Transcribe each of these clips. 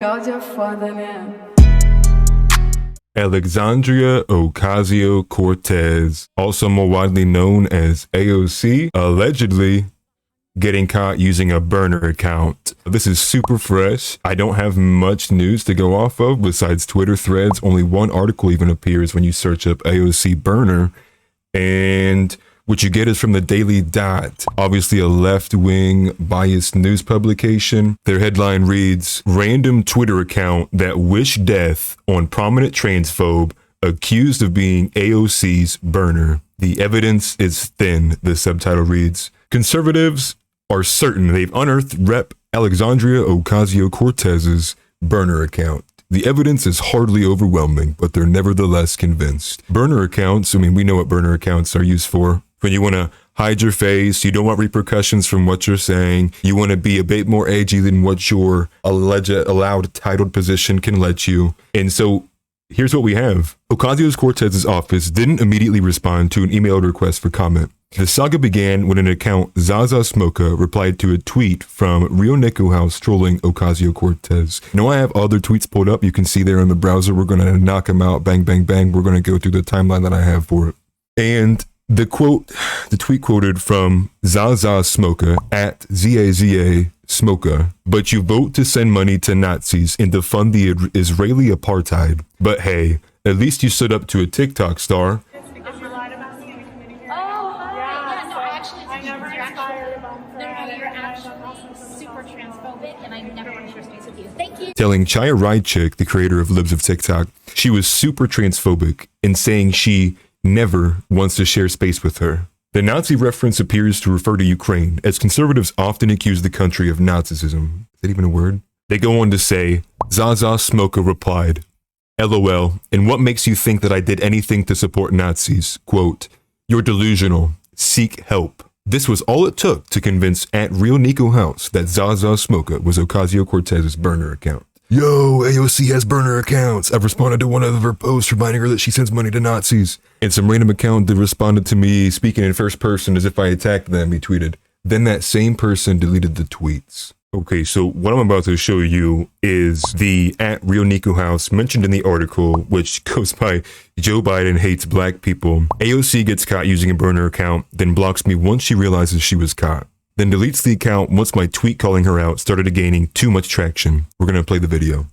Y'all just foda, né? Alexandria Ocasio-Cortez, also more widely known as AOC, allegedly getting caught using a burner account. This is super fresh. I don't have much news to go off of besides Twitter threads. Only one article even appears when you search up AOC burner, and what you get is from the Daily Dot, obviously a left-wing biased news publication. Their headline reads, "Random Twitter account that wished death on prominent transphobe accused of being AOC's burner. The evidence is thin," the subtitle reads. Conservatives are certain they've unearthed Rep. Alexandria Ocasio-Cortez's burner account. The evidence is hardly overwhelming, but they're nevertheless convinced. Burner accounts, we know what burner accounts are used for. When you want to hide your face, you don't want repercussions from what you're saying, you want to be a bit more edgy than what your allowed titled position can let you. And so here's what we have. Ocasio-Cortez's office didn't immediately respond to an emailed request for comment. The saga began when an account, Zaza Smoka, replied to a tweet from Real Nico House trolling Ocasio-Cortez. Now I have other tweets pulled up. You can see there in the browser. We're going to knock them out. Bang, bang, bang. We're going to go through the timeline that I have for it. And the tweet quoted from Zaza Smoka at Zaza Smoka, "But you vote to send money to Nazis and to fund the Israeli apartheid. But hey, at least you stood up to a TikTok star." Telling Chaya Raichik, the creator of Libs of TikTok, she was super transphobic and saying she never wants to share space with her. The Nazi reference appears to refer to Ukraine, as conservatives often accuse the country of Nazism. Is that even a word? They go on to say, Zaza Smoka replied, "LOL, and what makes you think that I did anything to support Nazis? Quote, you're delusional. Seek help." This was all it took to convince at Real Nico House that Zaza Smoka was Ocasio-Cortez's burner account. Yo, AOC has burner accounts. I've responded to one of her posts reminding her that she sends money to Nazis. And some random account that responded to me speaking in first person as if I attacked them, he tweeted. Then that same person deleted the tweets. Okay, so what I'm about to show you is the at Real Nico House mentioned in the article, which goes by Joe Biden hates black people. AOC gets caught using a burner account, then blocks me once she realizes she was caught. Then deletes the account once my tweet calling her out started gaining too much traction. We're going to play the video.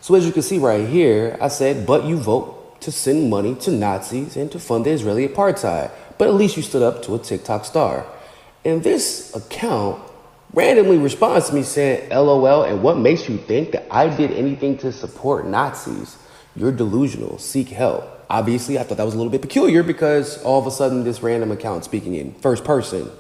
So as you can see right here, I said, but you vote to send money to Nazis and to fund the Israeli apartheid. But at least you stood up to a TikTok star. And this account randomly responds to me saying, LOL, and what makes you think that I did anything to support Nazis? You're delusional. Seek help. Obviously, I thought that was a little bit peculiar because all of a sudden this random account speaking in first person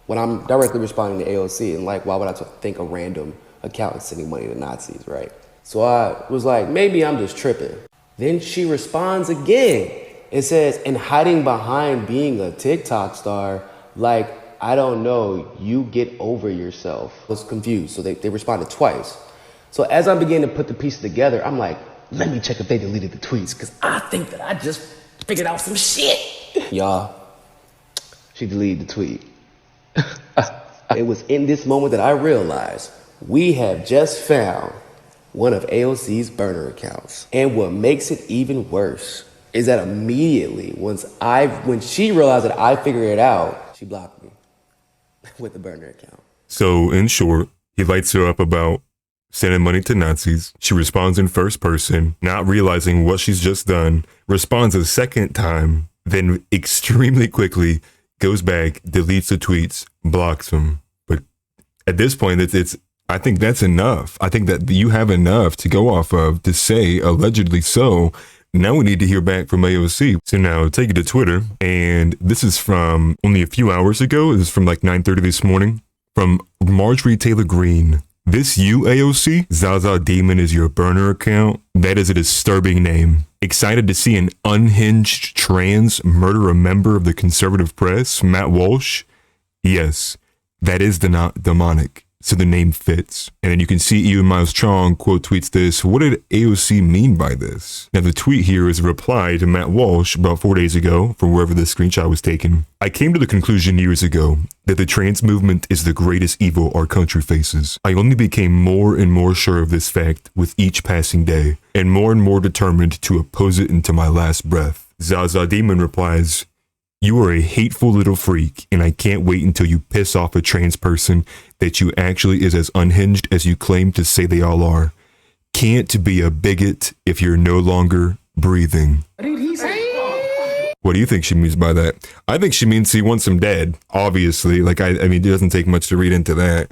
when I'm directly responding to AOC, and like, why would I think a random account is sending money to Nazis, right? So I was like, maybe I'm just tripping. Then she responds again and says, and hiding behind being a TikTok star, like, I don't know, you get over yourself. I was confused, so they responded twice. So as I began to put the pieces together, I'm like, let me check if they deleted the tweets, because I think that I just figured out some shit. Y'all, she deleted the tweet. It was in this moment that I realized we have just found one of AOC's burner accounts. And what makes it even worse is that immediately when she realized that I figured it out, she blocked me with the burner account. So in short, he lights her up about sending money to Nazis. She responds in first person, not realizing what she's just done, responds a second time, then extremely quickly goes back, deletes the tweets, blocks them. But at this point, I think that's enough. I think that you have enough to go off of to say allegedly so. Now we need to hear back from AOC. So now take it to Twitter. And this is from only a few hours ago. This is from like 9:30 this morning from Marjorie Taylor Greene. This you, AOC? Zaza Demon is your burner account? That is a disturbing name. Excited to see an unhinged trans murder a member of the conservative press, Matt Walsh? Yes, that is demonic. so the name fits. And then you can see Ian Miles Chong quote tweets this. What did AOC mean by this? Now the tweet here is a reply to Matt Walsh about 4 days ago from wherever this screenshot was taken. I came to the conclusion years ago that the trans movement is the greatest evil our country faces. I only became more and more sure of this fact with each passing day, and more determined to oppose it into my last breath. Zaza Demon replies, you are a hateful little freak, and I can't wait until you piss off a trans person that you actually is as unhinged as you claim to say they all are. Can't be a bigot if you're no longer breathing. What did he say? What do you think she means by that? I think she means he wants him dead, obviously. Like, I mean, it doesn't take much to read into that.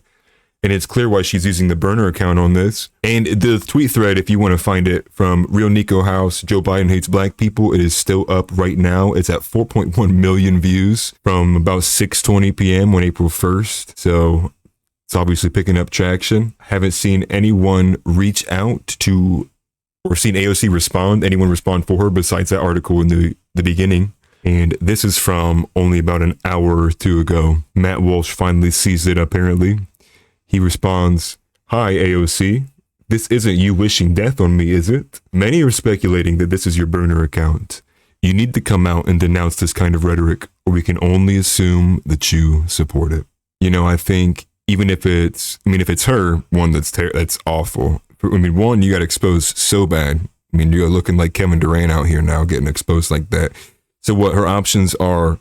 And it's clear why she's using the burner account on this. And the tweet thread, if you want to find it, from Real Nico House, Joe Biden Hates Black People, it is still up right now. It's at 4.1 million views from about 6:20 p.m. on April 1st. So it's obviously picking up traction. Haven't seen anyone reach out to, or seen AOC respond, anyone respond for her besides that article in the beginning. And this is from only about an hour or two ago. Matt Walsh finally sees it, apparently. He responds, hi, AOC. This isn't you wishing death on me, is it? Many are speculating that this is your burner account. You need to come out and denounce this kind of rhetoric, or we can only assume that you support it. You know, I think even if it's her, one, that's awful. I mean, one, you got exposed so bad. I mean, you're looking like Kevin Durant out here now, getting exposed like that. So what her options are,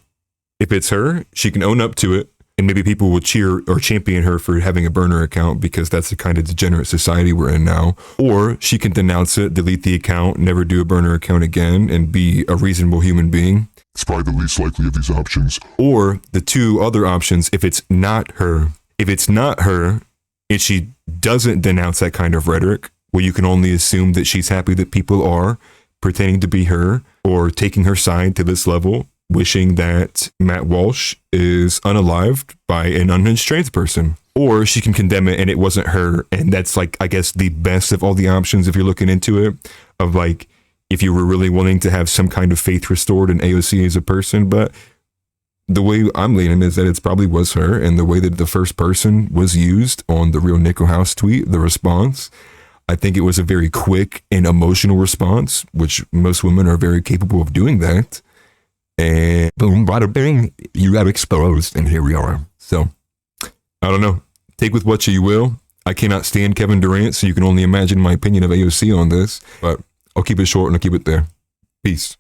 if it's her, she can own up to it. And maybe people will cheer or champion her for having a burner account because that's the kind of degenerate society we're in now. Or she can denounce it, delete the account, never do a burner account again, and be a reasonable human being. It's probably the least likely of these options. Or the two other options, if it's not her. If it's not her, and she doesn't denounce that kind of rhetoric, well, you can only assume that she's happy that people are pretending to be her or taking her side to this level, wishing that Matt Walsh is unalived by an unhinged trans person. Or she can condemn it and it wasn't her. And that's like, I guess, the best of all the options if you're looking into it, of like, if you were really willing to have some kind of faith restored in AOC as a person. But the way I'm leaning is that it's probably was her, and the way that the first person was used on the Real Nico House tweet, the response, I think it was a very quick and emotional response, which most women are very capable of doing that. And boom, bada bing, you got exposed, and here we are. So, I don't know. Take with what you will. I cannot stand Kevin Durant, so you can only imagine my opinion of AOC on this. But I'll keep it short and I'll keep it there. Peace.